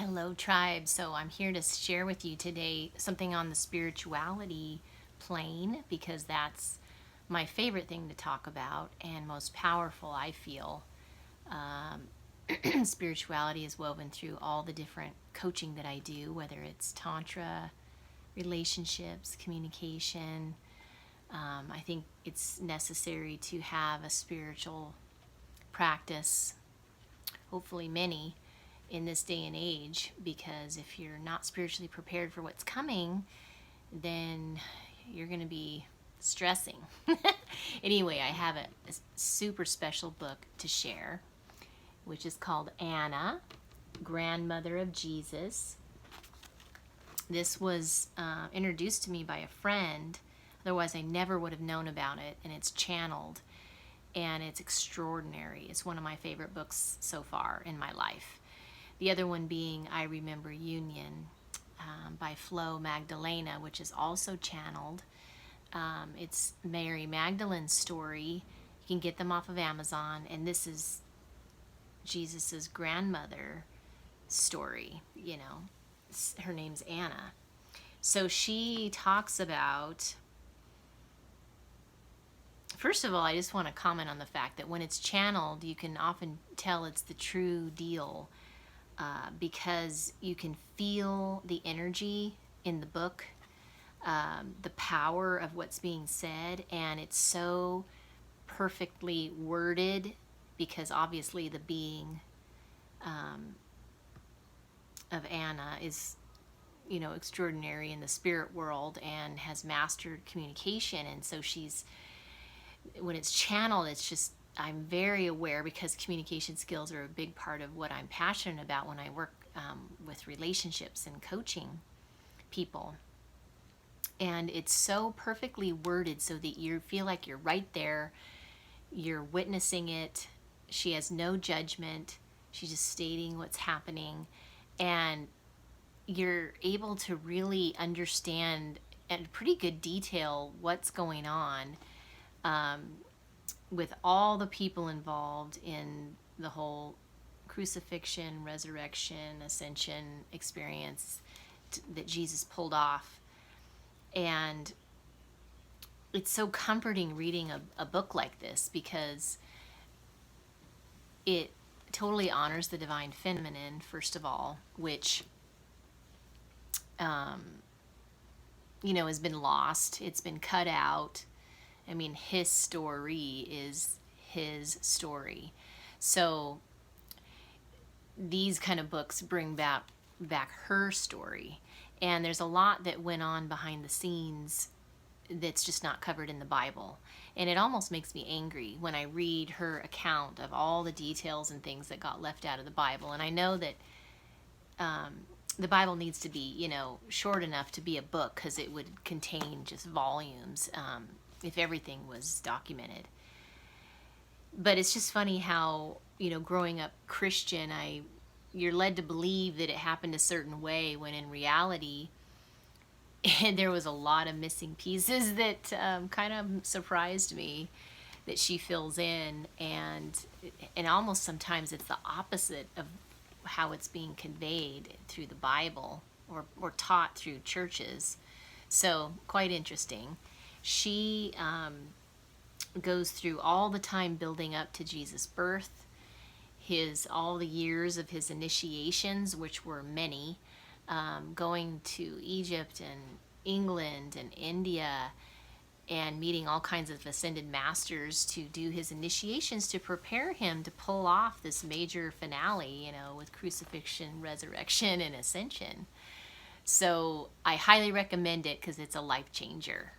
Hello, tribe. So I'm here to share with you today something on the spirituality plane because that's my favorite thing to talk about and most powerful, I feel. Spirituality is woven through all the different coaching that I do, whether it's Tantra, relationships, communication. I think it's necessary to have a spiritual practice, hopefully many, in this day and age, because if you're not spiritually prepared for what's coming, then you're going to be stressing. Anyway, I have a super special book to share, which is called Anna, Grandmother of Jesus. This was introduced to me by a friend, otherwise I never would have known about it, and it's channeled, and it's extraordinary. It's one of my favorite books so far in my life. The other one being I Remember Union by Flo Magdalena, which is also channeled. It's Mary Magdalene's story. You can get them off of Amazon, and this is Jesus's grandmother story. You know, her name's Anna. So she talks about, first of all, I just want to comment on the fact that when it's channeled, you can often tell it's the true deal. Because you can feel the energy in the book, the power of what's being said, and it's so perfectly worded because obviously the being of Anna is, extraordinary in the spirit world and has mastered communication, and so when it's channeled, it's just, I'm very aware because communication skills are a big part of what I'm passionate about when I work with relationships and coaching people. And it's so perfectly worded so that you feel like you're right there, you're witnessing it. She has no judgment. She's just stating what's happening. And you're able to really understand in pretty good detail what's going on. With all the people involved in the whole crucifixion, resurrection, ascension experience that Jesus pulled off. And it's so comforting reading a book like this because it totally honors the divine feminine, first of all, which, has been lost. It's been cut out. I mean, his story is his story. So these kind of books bring back her story. And there's a lot that went on behind the scenes that's just not covered in the Bible. And it almost makes me angry when I read her account of all the details and things that got left out of the Bible. And I know that the Bible needs to be, short enough to be a book because it would contain just volumes. If everything was documented. But it's just funny how, growing up Christian, you're led to believe that it happened a certain way when in reality, there was a lot of missing pieces that kind of surprised me that she fills in, and almost sometimes it's the opposite of how it's being conveyed through the Bible or taught through churches. So quite interesting. She goes through all the time building up to Jesus' birth, all the years of his initiations, which were many, going to Egypt and England and India and meeting all kinds of ascended masters to do his initiations to prepare him to pull off this major finale, with crucifixion, resurrection, and ascension. So I highly recommend it because it's a life changer.